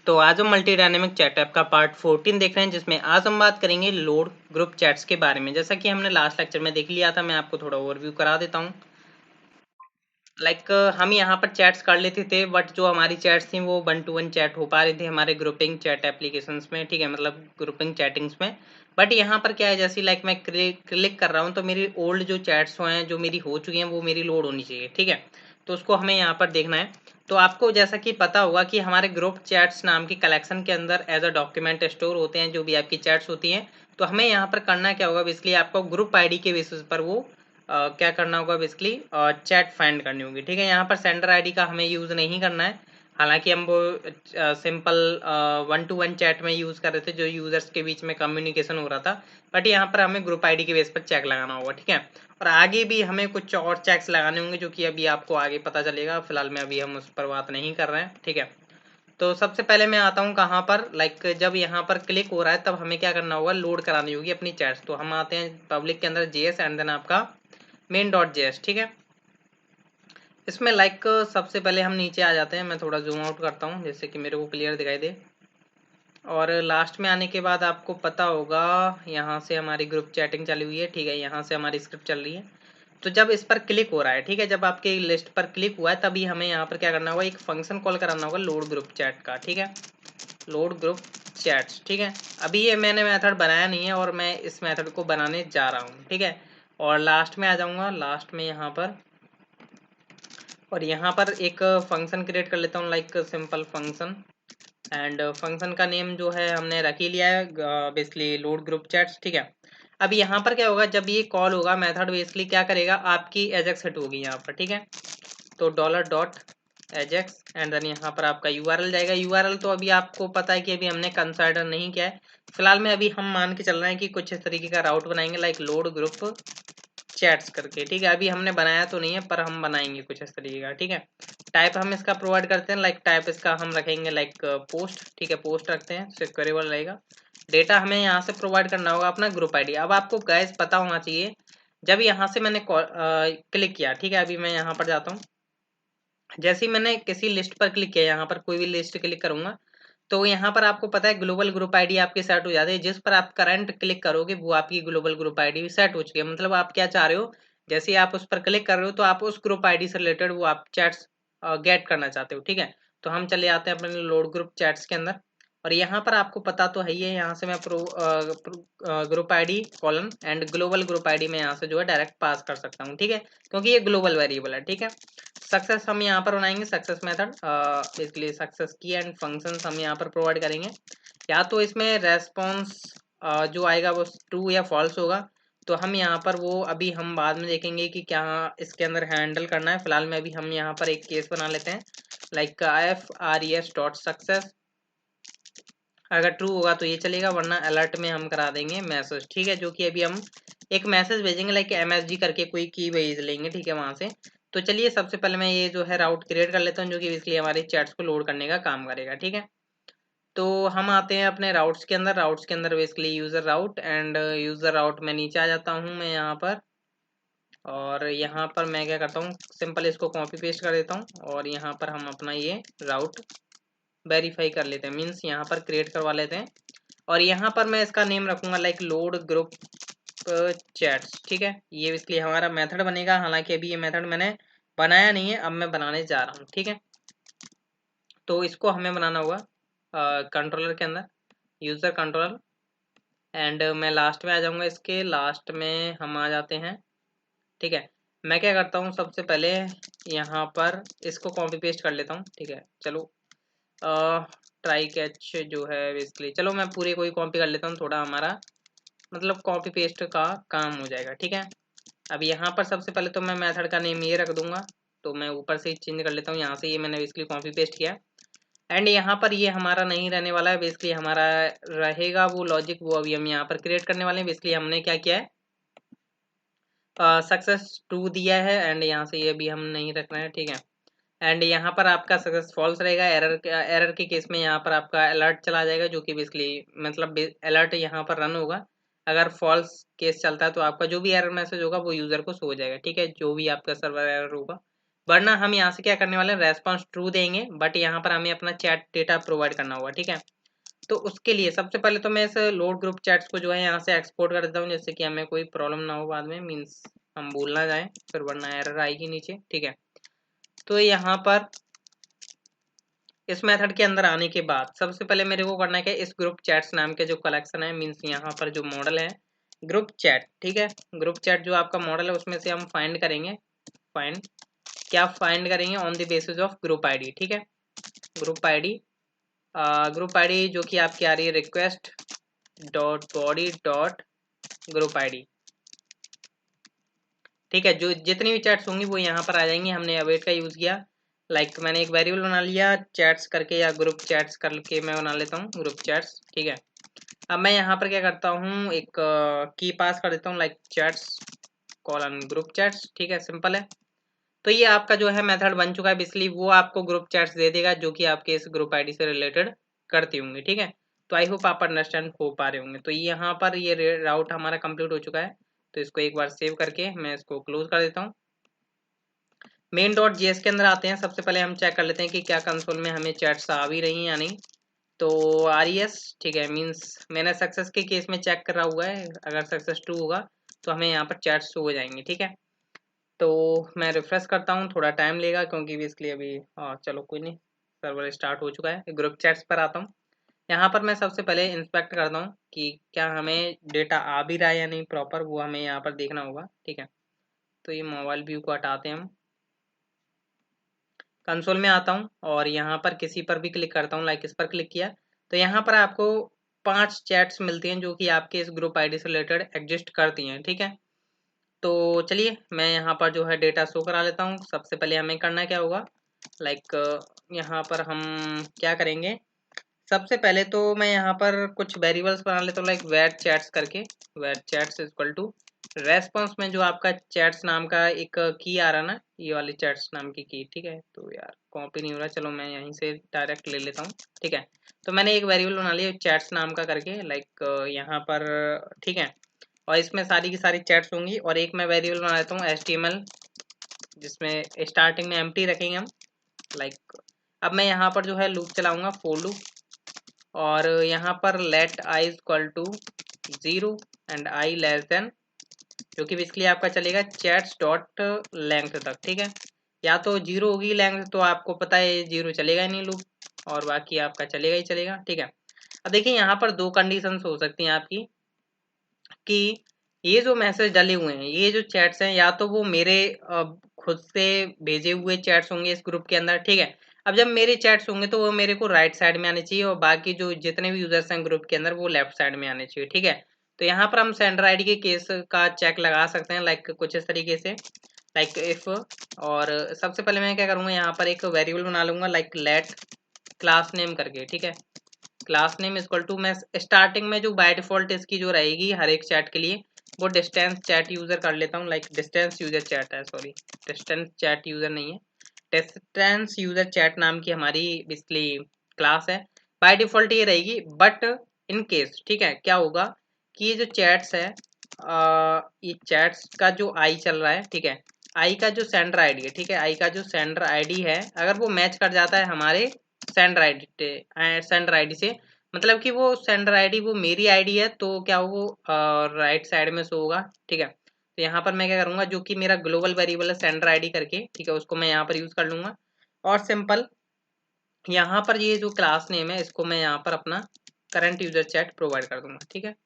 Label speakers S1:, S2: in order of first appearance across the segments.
S1: तो आज हम मल्टी डायनेमिक चैट ऐप का पार्ट 14 देख रहे हैं, जिसमें आज हम बात करेंगे लोड ग्रुप चैट्स के बारे में। जैसा कि हमने लास्ट लेक्चर में देख लिया था, मैं आपको थोड़ा ओवरव्यू करा देता हूँ। हम यहाँ पर चैट्स कर लेते थे, बट जो हमारी चैट्स थी वो 1 to 1 चैट हो पा रही थी हमारे ग्रुपिंग चैट एप्लीकेशंस में, ठीक है, मतलब ग्रुपिंग चैटिंग्स में। बट यहाँ पर क्या है, जैसे मैं क्लिक कर रहा हूँ तो मेरी ओल्ड जो चैट्स हैं, जो मेरी हो चुकी हैं, वो मेरी लोड होनी चाहिए, ठीक है। तो उसको हमें यहाँ पर देखना है। तो आपको जैसा कि पता होगा कि हमारे ग्रुप चैट्स नाम की कलेक्शन के अंदर एज अ डॉक्यूमेंट स्टोर होते हैं जो भी आपकी चैट्स होती हैं। तो हमें यहाँ पर करना क्या होगा, बेसिकली आपको ग्रुप आईडी के बेसिस पर वो क्या करना होगा, बेसिकली चैट फाइंड करनी होगी, ठीक है। यहाँ पर सेंडर आईडी का हमें यूज़ नहीं करना है, हालांकि हम वो सिंपल 1 to 1 चैट में यूज़ कर रहे थे, जो यूज़र्स के बीच में कम्युनिकेशन हो रहा था। बट यहाँ पर हमें ग्रुप आईडी के बेस पर चेक लगाना होगा, ठीक है। और आगे भी हमें कुछ और चेक्स लगाने होंगे, जो कि अभी आपको आगे पता चलेगा। फिलहाल में अभी हम उस पर बात नहीं कर रहे हैं, ठीक है। तो सबसे पहले मैं आता हूँ कहाँ पर, जब यहाँ पर क्लिक हो रहा है तब हमें क्या करना होगा, लोड करानी होगी अपनी चैट्स। तो हम आते हैं पब्लिक के अंदर JS एंड देन आपका main.js, ठीक है। इसमें सबसे पहले हम नीचे आ जाते हैं। मैं थोड़ा जूम आउट करता हूँ जिससे कि मेरे को क्लियर दिखाई दे। और लास्ट में आने के बाद आपको पता होगा, यहाँ से हमारी ग्रुप चैटिंग चली हुई है, ठीक है, यहाँ से हमारी स्क्रिप्ट चल रही है। तो जब इस पर क्लिक हो रहा है, ठीक है, जब आपके लिस्ट पर क्लिक हुआ है तभी हमें यहाँ पर क्या करना होगा, एक फंक्शन कॉल कराना होगा लोड ग्रुप चैट का, ठीक है, लोड ग्रुप चैट्स, ठीक है। अभी ये मैंने मेथड बनाया नहीं है और मैं इस मेथड को बनाने जा रहा हूँ, ठीक है। और लास्ट में आ जाऊँगा, लास्ट में यहाँ पर, और यहाँ पर एक फंक्शन क्रिएट कर लेता हूँ, सिंपल फंक्शन। एंड फंक्शन का नेम जो है हमने रख ही लिया है, बेसिकली लोड ग्रुप चैट्स, ठीक है। अब यहाँ पर क्या होगा, जब ये कॉल होगा मेथड बेसिकली क्या करेगा, आपकी एजेक्स हिट होगी यहाँ पर, ठीक है। तो $.ajax एंड देन यहाँ पर आपका यूआरएल जाएगा। यूआरएल तो अभी आपको पता है कि अभी हमने कंसिडर नहीं किया है। फिलहाल में अभी हम मान के चल रहे हैं कि कुछ इस तरीके का राउट बनाएंगे, लोड ग्रुप चैट्स करके, ठीक है। अभी हमने बनाया तो नहीं है, पर हम बनाएंगे कुछ इस तरीके का, ठीक है। टाइप हम इसका प्रोवाइड करते हैं, टाइप इसका हम रखेंगे पोस्ट, ठीक है, पोस्ट रखते हैं, सिक्योरेबल रहेगा। डेटा हमें यहाँ से प्रोवाइड करना होगा अपना ग्रुप आईडी। अब आपको गैस पता होना चाहिए, जब यहाँ से मैंने क्लिक किया, ठीक है, अभी मैं यहाँ पर जाता हूँ। जैसे ही मैंने किसी लिस्ट पर क्लिक किया, यहाँ पर कोई भी लिस्ट क्लिक करूंगा, तो यहाँ पर आपको पता है ग्लोबल ग्रुप आईडी आपकी सेट हो जाती है। जिस पर आप करंट क्लिक करोगे वो आपकी ग्लोबल ग्रुप आईडी सेट हो चुकी है। मतलब आप क्या चाह रहे हो, जैसे ही आप उस पर क्लिक कर रहे हो तो आप उस ग्रुप आईडी से रिलेटेड वो आप चैट्स गेट करना चाहते हो, ठीक है। तो हम चले आते हैं अपने लोड ग्रुप चैट्स के अंदर। और यहाँ पर आपको पता तो है ही है, यहाँ से मैं group ID colon and global group ID में यहाँ से जो है डायरेक्ट पास कर सकता हूँ, ठीक है, क्योंकि ये ग्लोबल वेरिएबल है, ठीक है। सक्सेस हम यहाँ पर बनाएंगे, सक्सेस मेथड बेसिकली सक्सेस की एंड फंक्शंस हम यहाँ पर प्रोवाइड करेंगे। या तो इसमें रेस्पॉन्स जो आएगा वो ट्रू या फॉल्स होगा। तो हम यहाँ पर वो अभी हम बाद में देखेंगे कि क्या इसके अंदर हैंडल करना है। फिलहाल में अभी हम यहाँ पर एक केस बना लेते हैं, ifres.success। अगर ट्रू होगा तो ये चलेगा, वरना अलर्ट में हम करा देंगे मैसेज, ठीक है, जो कि अभी हम एक मैसेज भेजेंगे, MSG करके कोई की भेज लेंगे, ठीक है, वहां से। तो चलिए सबसे पहले मैं ये जो है राउट क्रिएट कर लेता हूँ, जो कि इसलिए हमारी चैट्स को लोड करने का काम करेगा, ठीक है। तो हम आते हैं अपने राउट्स के अंदर। राउट्स के अंदर basically user route and user route में नीचे आ जाता हूँ मैं यहाँ पर। और यहाँ पर मैं क्या करता हूँ, सिंपल इसको कॉपी पेस्ट कर देता हूँ और यहाँ पर हम अपना ये राउट वेरीफाई कर लेते हैं, मीन्स यहाँ पर क्रिएट करवा लेते हैं। और यहाँ पर मैं इसका नेम रखूंगा लोड ग्रुप चैट्स, ठीक है। ये इसलिए हमारा मेथड बनेगा, हालांकि अभी ये मेथड मैंने बनाया नहीं है, अब मैं बनाने जा रहा हूँ, ठीक है। तो इसको हमें बनाना होगा कंट्रोलर के अंदर, यूजर कंट्रोलर। एंड मैं लास्ट में आ जाऊंगा, इसके लास्ट में हम आ जाते हैं, ठीक है। मैं क्या करता हूँ, सबसे पहले यहाँ पर इसको कॉपी पेस्ट कर लेता हूँ, ठीक है। चलो ट्राई कैच जो है बेसिकली, चलो मैं पूरे को ही कॉपी कर लेता हूँ, थोड़ा हमारा मतलब कॉपी पेस्ट का काम हो जाएगा, ठीक है। अब यहाँ पर सबसे पहले तो मैं मेथड का नेम ये रख दूंगा। तो मैं ऊपर से ही चेंज कर लेता हूँ, यहाँ से ये मैंने बेसिकली कॉपी पेस्ट किया। एंड यहाँ पर ये हमारा नहीं रहने वाला है, बेसिकली हमारा रहेगा वो लॉजिक, वो अभी हम यहाँ पर क्रिएट करने वाले हैं। बेसिकली हमने क्या किया है, सक्सेस टू दिया है एंड यहाँ से ये भी हम नहीं रखना है, ठीक है। एंड यहाँ पर आपका सक्सेस फॉल्स रहेगा। एरर के केस में यहाँ पर आपका अलर्ट चला जाएगा, जो कि बेसिकली मतलब अलर्ट यहाँ पर रन होगा। अगर फॉल्स केस चलता है तो आपका जो भी एरर मैसेज होगा वो यूजर को शो हो जाएगा, ठीक है, जो भी आपका सर्वर एरर होगा वरना हम यहाँ से क्या करने वाले हैं, रेस्पॉन्स ट्रू देंगे, बट यहाँ पर हमें अपना चैट डेटा प्रोवाइड करना होगा, ठीक है। तो उसके लिए सबसे पहले तो मैं इस लोड ग्रुप चैट्स को जो है यहाँ से एक्सपोर्ट कर देता हूँ, जैसे कि हमें कोई प्रॉब्लम ना हो बाद में, मीन्स हम भूल ना जाए, फिर वरना एरर आएगी नीचे, ठीक है। तो यहाँ पर इस मेथड के अंदर आने के बाद सबसे पहले मेरे को करना है कि इस ग्रुप चैट्स नाम के जो कलेक्शन है, मीन्स यहाँ पर जो मॉडल है ग्रुप चैट, ठीक है। ग्रुप चैट जो आपका मॉडल है उसमें से हम फाइंड करेंगे, फाइंड क्या फाइंड करेंगे, on the basis of group ID, ठीक है। ग्रुप आईडी जो कि आपकी आ रही है request dot body dot group ID, ठीक है। जो जितनी भी चैट्स होंगी वो यहाँ पर आ जाएंगी। हमने अवेट का यूज़ किया, मैंने एक वेरिएबल बना लिया चैट्स करके, या ग्रुप चैट्स करके मैं बना लेता हूँ ग्रुप चैट्स, ठीक है। अब मैं यहाँ पर क्या करता हूँ, एक की पास कर देता हूँ, चैट्स कॉलन ग्रुप चैट्स, ठीक है, सिंपल है। तो ये आपका जो है मेथड बन चुका है, बेसिकली वो आपको ग्रुप चैट्स दे देगा जो कि आपके इस ग्रुप आईडी से रिलेटेड करती होंगी, ठीक है। तो आई होप आप अंडरस्टैंड हो पा रहे होंगे। तो यहाँ पर ये राउट हमारा कंप्लीट हो चुका है, तो इसको एक बार सेव करके मैं इसको क्लोज कर देता हूँ। मेन डॉट जेएस के अंदर आते हैं। सबसे पहले हम चेक कर लेते हैं कि क्या कंसोल में हमें चैट्स आ भी रही हैं या नहीं। तो RES, ठीक है, मीन्स मैंने सक्सेस के केस में चेक करा हुआ है, अगर सक्सेस ट्रू होगा तो हमें यहाँ पर चैट्स शो हो जाएंगे, ठीक है। तो मैं रिफ्रेश करता हूँ, थोड़ा टाइम लेगा क्योंकि इसलिए अभी चलो कोई नहीं, सर्वर स्टार्ट हो चुका है। ग्रुप चैट्स पर आता हूँ, यहाँ पर मैं सबसे पहले इंस्पेक्ट करता हूँ कि क्या हमें डेटा आ भी रहा है या नहीं प्रॉपर, वो हमें यहाँ पर देखना होगा, ठीक है। तो ये मोबाइल व्यू को हटाते हैं हम, कंसोल में आता हूँ और यहाँ पर किसी पर भी क्लिक करता हूँ, इस पर क्लिक किया तो यहाँ पर आपको 5 चैट्स मिलती हैं जो कि आपके इस ग्रुप आईडी से रिलेटेड एग्जिस्ट करती हैं, ठीक है। तो चलिए मैं यहाँ पर जो है डेटा शो करा लेता हूँ। सबसे पहले हमें करना क्या होगा, यहाँ पर हम क्या करेंगे, सबसे पहले तो मैं यहाँ पर कुछ वेरिएबल्स बना लेता हूँ, वेर चैट्स करके, var chats equal to response में जो आपका चैट्स नाम का एक की आ रहा ना, ये वाली चैट्स नाम की की, ठीक है। तो यार कॉपी नहीं हो रहा, चलो मैं यहीं से डायरेक्ट ले लेता हूँ, ठीक है। तो मैंने एक वेरिएबल बना लिया चैट्स नाम का करके, यहाँ पर, ठीक है। और इसमें सारी की सारी चैट्स होंगी, और एक मैं वेरिएबल बना लेता हूँ HTML, जिसमें स्टार्टिंग में एम्प्टी रखेंगे हम। अब मैं यहाँ पर जो है लूप चलाऊंगा, फॉर लूप, और यहाँ पर let i equal to 0 and i less than, जो कि बेसिकली आपका चलेगा चैट्स डॉट लेंथ तक, ठीक है। या तो 0 होगी लेंथ, तो आपको पता है 0 चलेगा ही नहीं लूप, और बाकी आपका चलेगा ही चलेगा, ठीक है। अब देखिए यहाँ पर 2 कंडीशंस हो सकती हैं आपकी, कि ये जो मैसेज डले हुए हैं, ये जो चैट्स हैं, या तो वो मेरे खुद से भेजे हुए चैट्स होंगे इस ग्रुप के अंदर, ठीक है। अब जब मेरे चैट्स होंगे तो वो मेरे को राइट साइड में आने चाहिए, और बाकी जो जितने भी यूजर्स हैं ग्रुप के अंदर वो लेफ्ट साइड में आने चाहिए, ठीक है। तो यहाँ पर हम सेंडर आईडी के केस का चेक लगा सकते हैं, कुछ इस तरीके से, इफ, और सबसे पहले मैं क्या करूँगा, यहाँ पर एक वेरिएबल बना लूंगा लेट क्लास नेम करके, ठीक है। क्लास नेम इक्वल टू, मैं स्टार्टिंग में जो बाय डिफॉल्ट इसकी जो रहेगी हर एक चैट के लिए, वो डिस्टेंस चैट यूजर कर लेता हूँ, डिस्टेंस यूजर चैट है, सॉरी डिस्टेंस चैट यूजर नहीं है, डिस्टेंस यूजर चैट नाम की हमारी बेसिकली क्लास है। बाय डिफॉल्ट ये रहेगी, बट इन केस, ठीक है, क्या होगा कि ये जो चैट्स है, ये चैट्स का जो आई चल रहा है, ठीक है, आई का जो सेंडर आईडी है, ठीक है, आई का जो सेंडर आईडी है, अगर वो मैच कर जाता है हमारे सेंडर आईडी से, मतलब कि वो सेंडर आईडी वो मेरी आईडी है, तो क्या वो राइट साइड में शो होगा, ठीक है। तो यहाँ पर मैं क्या करूँगा, जो कि मेरा ग्लोबल वेरिएबल है सेंडर आईडी करके, ठीक है, उसको मैं यहाँ पर यूज कर लूंगा, और सिंपल यहाँ पर ये जो क्लास नेम है इसको मैं यहाँ पर अपना करंट यूजर चैट प्रोवाइड कर दूंगा, ठीक है।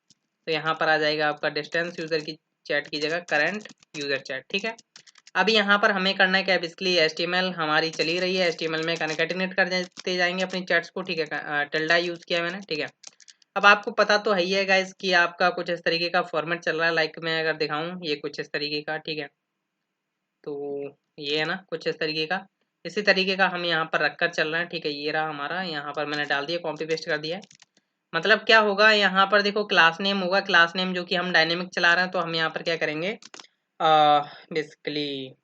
S1: तो यहाँ पर आ जाएगा आपका डिस्टेंस यूजर की चैट की जगह करंट यूजर चैट, ठीक है। अब यहाँ पर हमें करना है क्या, बेसिकली HTML हमारी चली रही है, HTML में कनकैटिनेट कर देते जाएंगे अपनी चैट्स को, ठीक है। टिल्डा यूज किया मैंने, ठीक है। अब आपको पता तो है ही है गाइस कि आपका कुछ इस तरीके का फॉर्मेट चल रहा है, मैं अगर दिखाऊं, ये कुछ इस तरीके का, ठीक है। तो ये है ना कुछ इस तरीके का, इसी तरीके का हम यहाँ पर रखकर चल रहे हैं, ठीक है। ये रहा हमारा, यहाँ पर मैंने डाल दिया, कॉपी पेस्ट कर दिया है। मतलब क्या होगा, यहाँ पर देखो क्लास नेम होगा, क्लास नेम जो कि हम डायनेमिक चला रहे हैं, तो हम यहाँ पर क्या करेंगे, बेसिकली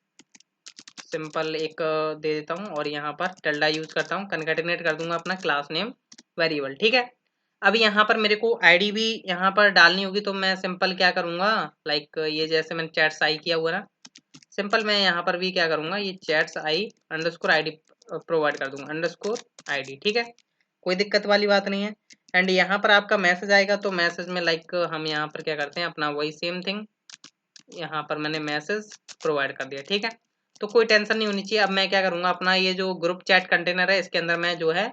S1: सिंपल एक दे देता हूँ, और यहाँ पर टिल्डा यूज करता हूँ, कनकैटिनेट कर दूंगा अपना क्लास नेम वेरिएबल, ठीक है। अब यहाँ पर मेरे को आईडी भी यहाँ पर डालनी होगी, तो मैं सिंपल क्या करूँगा, ये जैसे मैंने चैट साई किया हुआ ना, सिंपल मैं यहाँ पर भी क्या करूँगा, ये चैट्स आई अंडरस्कोर ID प्रोवाइड कर दूंगा, अंडरस्कोर ID, ठीक है, कोई दिक्कत वाली बात नहीं है। एंड यहाँ पर आपका मैसेज आएगा, तो मैसेज में लाइक हम यहाँ पर क्या करते हैं, अपना वही सेम थिंग यहाँ पर मैंने मैसेज प्रोवाइड कर दिया, ठीक है। तो कोई टेंशन नहीं होनी चाहिए। अब मैं क्या करूँगा, अपना ये जो ग्रुप चैट कंटेनर है इसके अंदर मैं जो है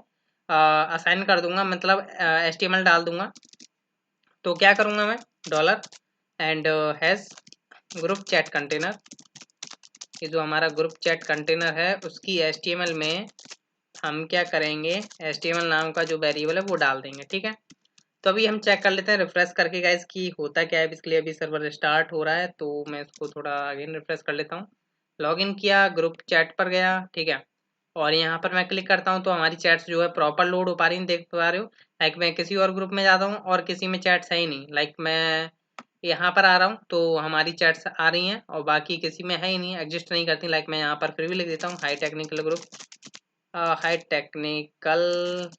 S1: असाइन कर दूंगा, मतलब HTML डाल दूंगा। तो क्या करूँगा मैं, dollar and hash group chat container, ये जो हमारा ग्रुप चैट कंटेनर है उसकी HTML में हम क्या करेंगे, HTML नाम का जो वेरिएबल है वो डाल देंगे, ठीक है। तो अभी हम चेक कर लेते हैं रिफ्रेश करके गाइस कि होता क्या है। इसके लिए अभी सर्वर स्टार्ट हो रहा है, तो मैं इसको थोड़ा अगेन रिफ्रेश कर लेता हूँ। लॉगिन किया, ग्रुप चैट पर गया, ठीक है, और यहाँ पर मैं क्लिक करता हूँ तो हमारी चैट्स जो है प्रॉपर लोड हो पा रही है, देख पा रहे हो। लाइक मैं किसी और ग्रुप में जाता हूँ और किसी में चैट्स है ही नहीं, लाइक मैं यहाँ पर आ रहा हूँ तो हमारी चैट्स आ रही हैं और बाकी किसी में है ही नहीं, एग्जिस्ट नहीं करती। लाइक मैं यहाँ पर फिर भी लिख देता हूँ high technical group, high technical,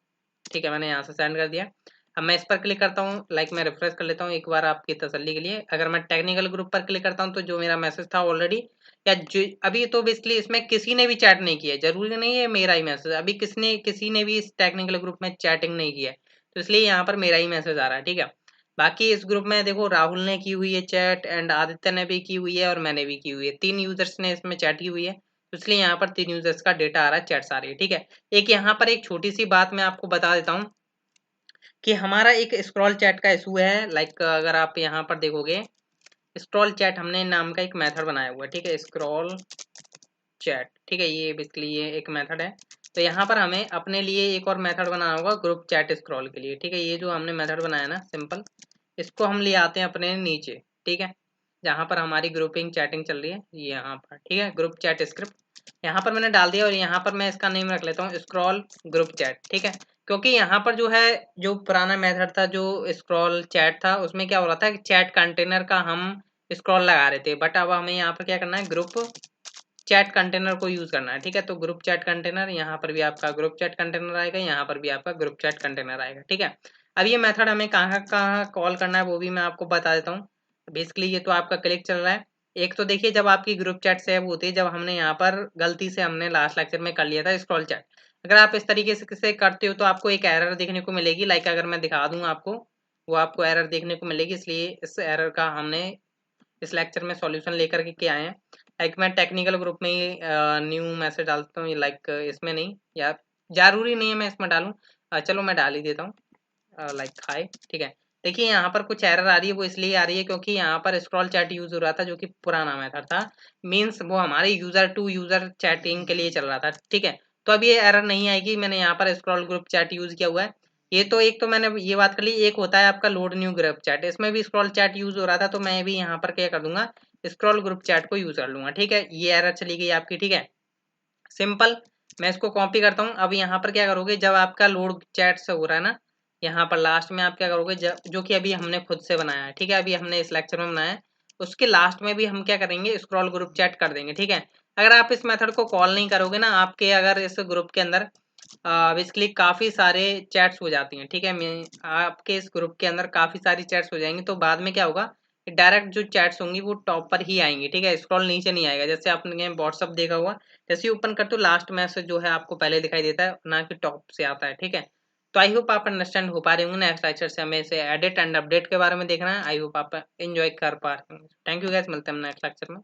S1: ठीक है, मैंने यहाँ से सेंड कर दिया। अब मैं इस पर क्लिक करता हूँ, लाइक मैं रिफ्रेश कर लेता हूँ एक बार आपकी तसल्ली के लिए। अगर मैं टेक्निकल ग्रुप पर क्लिक करता हूँ तो जो मेरा मैसेज था ऑलरेडी, या जो अभी तो बेसिकली इसमें किसी ने भी चैट नहीं किया है, जरूरी नहीं है मेरा ही मैसेज, अभी किसी ने भी इस टेक्निकल ग्रुप में चैटिंग नहीं किया है, तो इसलिए यहाँ पर मेरा ही मैसेज आ रहा है, ठीक है। बाकी इस ग्रुप में देखो राहुल ने की हुई है चैट, एंड आदित्य ने भी की हुई है और मैंने भी की हुई है, 3 यूजर्स ने इसमें चैट की हुई है, तो इसलिए यहाँ पर 3 यूजर्स का डेटा आ रहा है, चैट्स आ रही है, ठीक है। एक यहाँ पर एक छोटी सी बात मैं आपको बता देता हूँ कि हमारा एक स्क्रॉल चैट का इशू है। लाइक अगर आप यहाँ पर देखोगे, स्क्रॉल चैट हमने नाम का एक मेथड बनाया हुआ है, ठीक है, स्क्रॉल चैट, ठीक है, ये बेसिकली ये एक मेथड है। तो यहाँ पर हमें अपने लिए एक और मेथड बनाना होगा ग्रुप चैट स्क्रॉल के लिए, ठीक है। ये जो हमने मेथड बनाया ना सिंपल, इसको हम ले आते हैं अपने नीचे, ठीक है, जहाँ पर हमारी ग्रुपिंग चैटिंग चल रही है, यहाँ पर, ठीक है, ग्रुप चैट स्क्रिप्ट यहाँ पर मैंने डाल दिया, और यहाँ पर मैं इसका नेम रख लेता हूँ स्क्रॉल ग्रुप चैट, ठीक है। क्योंकि यहाँ पर जो है, जो पुराना मेथड था जो स्क्रॉल चैट था, उसमें क्या हो रहा था कि चैट कंटेनर का हम स्क्रॉल लगा रहे थे, बट अब हमें यहाँ पर क्या करना है, ग्रुप चैट कंटेनर को यूज करना है, ठीक है। तो ग्रुप चैट कंटेनर, यहाँ पर भी आपका ग्रुप चैट कंटेनर आएगा, यहाँ पर भी आपका ग्रुप चैट कंटेनर आएगा, ठीक है। अब ये मेथड हमें कहाँ कहाँ कॉल करना है वो भी मैं आपको बता देता हूँ। बेसिकली ये तो आपका क्लिक चल रहा है। एक तो देखिए, जब आपकी ग्रुप चैट सेव होती है, जब हमने यहाँ पर गलती से हमने लास्ट लेक्चर में कर लिया था स्क्रॉल चैट, अगर आप इस तरीके से करते हो तो आपको एक एरर देखने को मिलेगी। लाइक अगर मैं दिखा दूँ आपको, वो आपको एरर देखने को मिलेगी, इसलिए इस एरर का हमने इस लेक्चर में सॉल्यूशन लेकर के आए हैं। लाइक मैं टेक्निकल ग्रुप में ही न्यू मैसेज डालता हूँ, लाइक इसमें नहीं, या जरूरी नहीं है मैं इसमें डालूँ, चलो मैं डाल ही देता हूँ, लाइक हाई, ठीक है। देखिए यहाँ पर कुछ एरर आ रही है, वो इसलिए आ रही है क्योंकि यहाँ पर स्क्रॉल चैट यूज हो रहा था जो कि पुराना मेथड था, मीन्स वो हमारे यूजर टू यूजर चैटिंग के लिए चल रहा था, ठीक है। तो अब ये एरर नहीं आएगी, मैंने यहाँ पर स्क्रॉल ग्रुप चैट यूज किया हुआ है। ये तो एक तो मैंने ये बात कर ली, एक होता है आपका लोड न्यू ग्रुप चैट, इसमें भी स्क्रॉल चैट यूज हो रहा था, तो मैं भी यहाँ पर क्या कर दूंगा, स्क्रॉल ग्रुप चैट को यूज कर लूंगा, ठीक है। ये एरर चली गई आपकी, ठीक है, सिंपल। मैं इसको कॉपी करता हूँ। अब यहाँ पर क्या करोगे, जब आपका लोड चैट से हो रहा है ना, यहाँ पर लास्ट में आप क्या करोगे, जो कि अभी हमने खुद से बनाया है, ठीक है, अभी हमने इस लेक्चर में बनाया है, उसके लास्ट में भी हम क्या करेंगे, स्क्रॉल ग्रुप चैट कर देंगे, ठीक है। अगर आप इस मेथड को कॉल नहीं करोगे ना, आपके अगर इस ग्रुप के अंदर बेसिकली काफी सारे चैट्स हो जाती हैं, ठीक है, मैं आपके इस ग्रुप के अंदर काफी सारी चैट्स हो जाएंगी, तो बाद में क्या होगा, डायरेक्ट जो चैट्स होंगी वो टॉप पर ही आएंगी, ठीक है, स्क्रॉल नीचे नहीं आएगा। जैसे आपने व्हाट्सअप देखा हुआ, जैसे ओपन करते हो लास्ट मैसेज जो है आपको पहले दिखाई देता है, ना कि टॉप से आता है, ठीक है। तो आई होप आप अंडरस्टैंड हो पा रहे होंगे। नेक्स्ट लेक्चर से हमें इसे एडिट एंड अपडेट के बारे में देखना है। आई होप आप एंजॉय कर पा रहे होंगे। थैंक यू गाइस, मिलते हैं नेक्स्ट लेक्चर में।